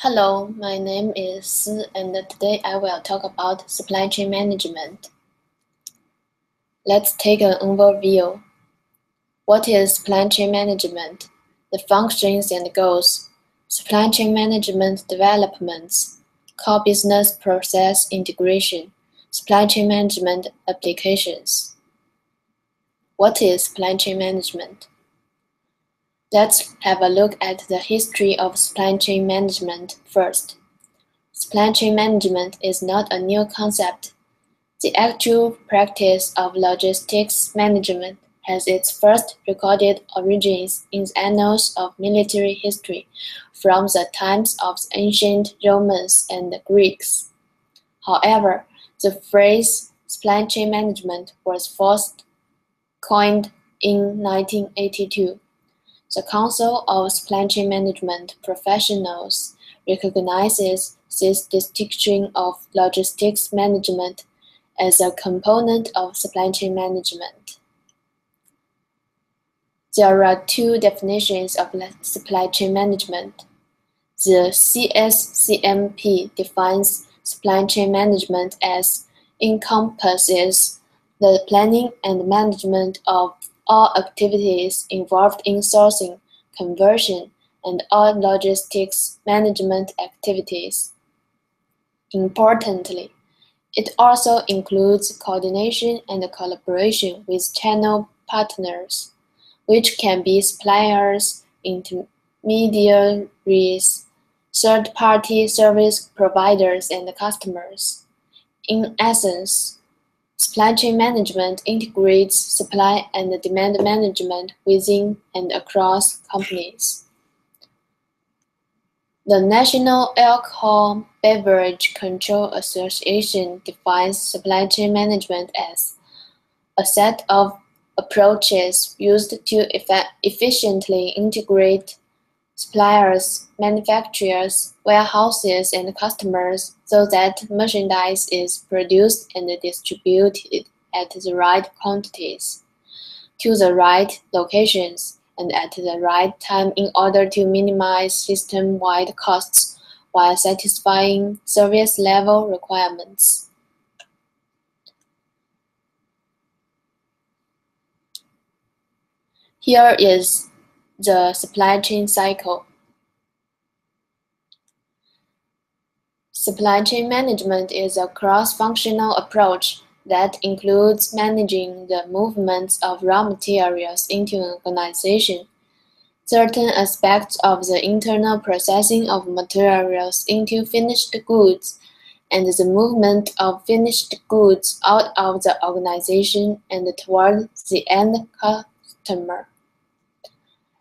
Hello, my name is Si, and today I will talk about supply chain management. Let's take an overview. What is supply chain management? The functions and goals. Supply chain management developments. Core business process integration. Supply chain management applications. What is supply chain management? Let's have a look at the history of supply chain management first. Supply chain management is not a new concept. The actual practice of logistics management has its first recorded origins in the annals of military history from the times of the ancient Romans and Greeks. However, the phrase supply chain management was first coined in 1982. The Council of Supply Chain Management Professionals recognizes this distinction of logistics management as a component of supply chain management. There are two definitions of supply chain management. The CSCMP defines supply chain management as encompasses the planning and management of all activities involved in sourcing, conversion, and all logistics management activities. Importantly, it also includes coordination and collaboration with channel partners, which can be suppliers, intermediaries, third-party service providers, and customers. In essence, supply chain management integrates supply and demand management within and across companies. The National Alcohol Beverage Control Association defines supply chain management as a set of approaches used to efficiently integrate suppliers, manufacturers, warehouses, and customers so that merchandise is produced and distributed at the right quantities, to the right locations, and at the right time in order to minimize system-wide costs while satisfying service level requirements. Here is the supply chain cycle. Supply chain management is a cross-functional approach that includes managing the movements of raw materials into an organization, certain aspects of the internal processing of materials into finished goods, and the movement of finished goods out of the organization and toward the end customer.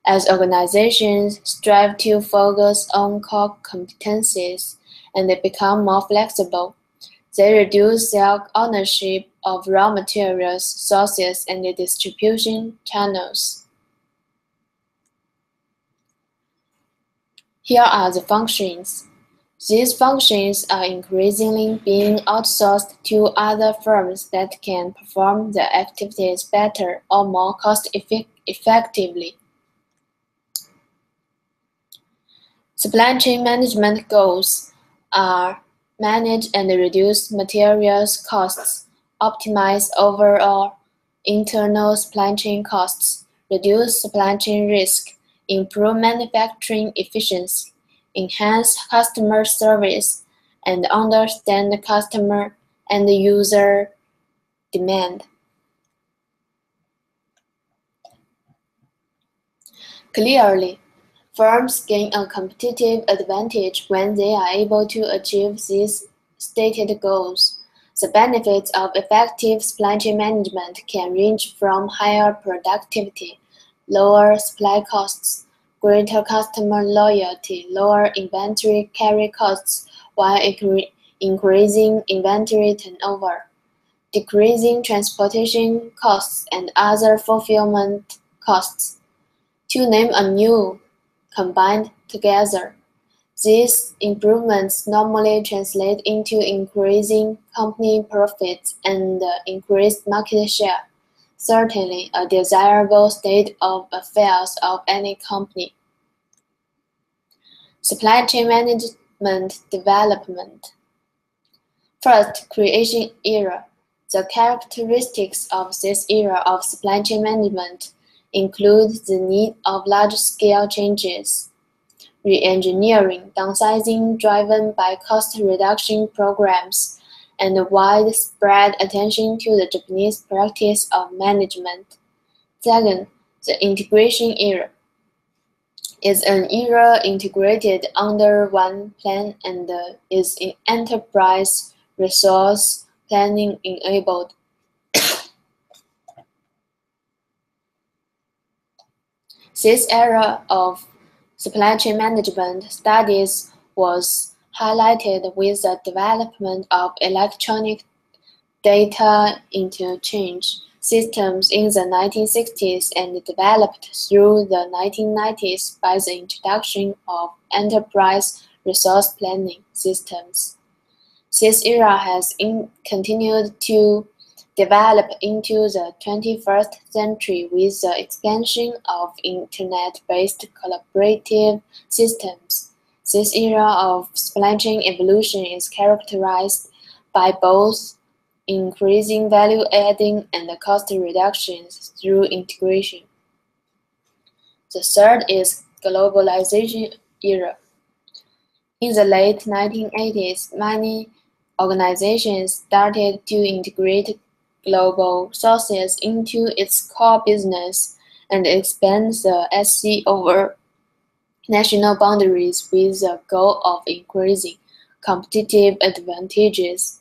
As organizations strive to focus on core competencies and they become more flexible, they reduce their ownership of raw materials, sources, and distribution channels. Here are the functions. These functions are increasingly being outsourced to other firms that can perform the activities better or more cost-effectively. Supply chain management goals are manage and reduce materials costs, optimize overall internal supply chain costs, reduce supply chain risk, improve manufacturing efficiency, enhance customer service, and understand the customer and user demand. Clearly, firms gain a competitive advantage when they are able to achieve these stated goals. The benefits of effective supply chain management can range from higher productivity, lower supply costs, greater customer loyalty, lower inventory carry costs while increasing inventory turnover, decreasing transportation costs and other fulfillment costs, to name a few. Combined together, these improvements normally translate into increasing company profits and increased market share, certainly a desirable state of affairs of any company. Supply chain development. First, creation era. The characteristics of this era of supply chain management include the need of large-scale changes, re-engineering, downsizing driven by cost reduction programs, and widespread attention to the Japanese practice of management. Second, the integration era is an era integrated under one plan and is in enterprise resource planning enabled. This era of supply chain management studies was highlighted with the development of electronic data interchange systems in the 1960s and developed through the 1990s by the introduction of enterprise resource planning systems. This era has continued to develop into the 21st century with the expansion of internet-based collaborative systems. This era of supply chain evolution is characterized by both increasing value adding and cost reductions through integration. The third is globalization era. In the late 1980s, many organizations started to integrate global sources into its core business and expand the SC over national boundaries with the goal of increasing competitive advantages,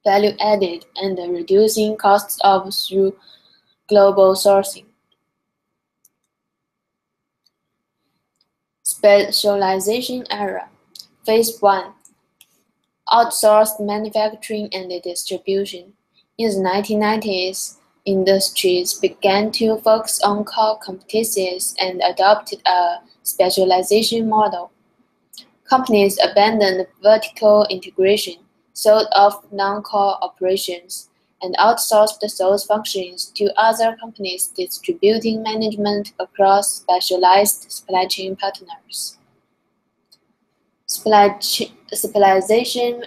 value added, and reducing costs through global sourcing. Specialization era. Phase 1. Outsourced manufacturing and distribution. In the 1990s, industries began to focus on core competencies and adopted a specialization model. Companies abandoned vertical integration, sold off non-core operations, and outsourced those functions to other companies distributing management across specialized supply chain partners. Specialization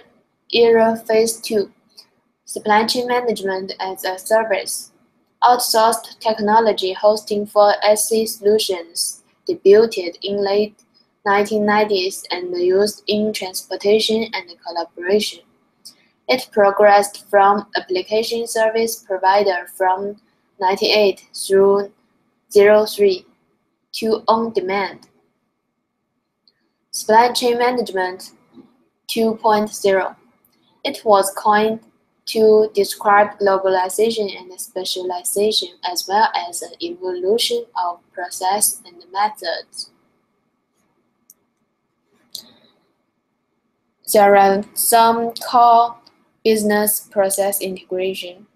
era Phase 2. Supply chain management as a service. Outsourced technology hosting for SC solutions debuted in late 1990s and used in transportation and collaboration. It progressed from application service provider from 98 through 03 to on-demand. Supply chain management 2.0. It was coined to describe globalization and specialization as well as an evolution of process and methods. There are some core business process integration.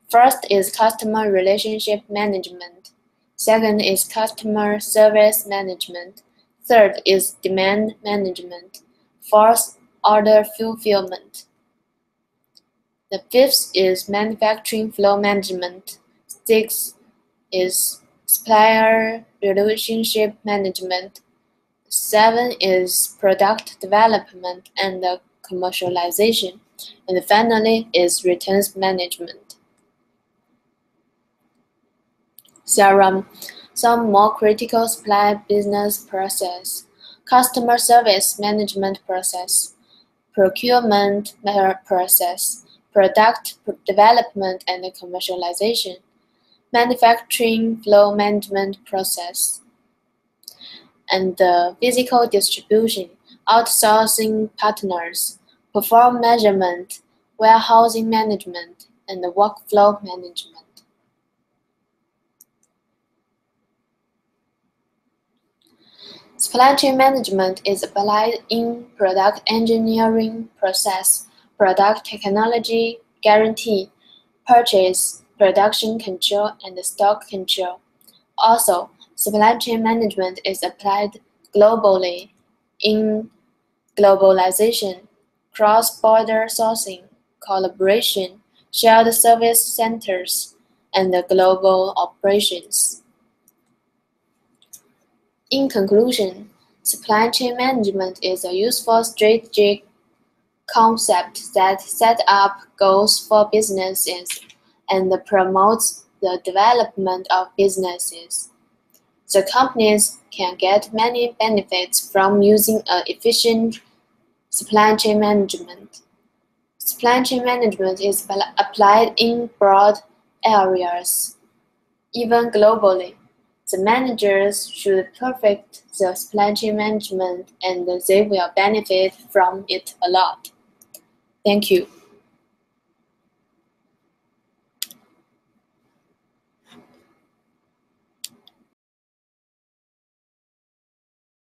First is customer relationship management. Second is customer service management. Third is demand management. Fourth, order fulfillment. The fifth is manufacturing flow management. Sixth is supplier relationship management. Seven is product development and commercialization. And finally is returns management. There are some more critical supply business process, customer service management process, procurement process, product development and commercialization, manufacturing flow management process, and physical distribution, outsourcing partners, perform measurement, warehousing management, and workflow management. Supply chain management is applied in product engineering process, product technology, guarantee, purchase, production control, and stock control. Also, supply chain management is applied globally in globalization, cross-border sourcing, collaboration, shared service centers, and global operations. In conclusion, Supply chain management is a useful strategic concept that sets up goals for businesses and promotes the development of businesses. The companies can get many benefits from using an efficient supply chain management. Supply chain management is applied in broad areas, even globally. The managers should perfect the supply chain management and they will benefit from it a lot. Thank you.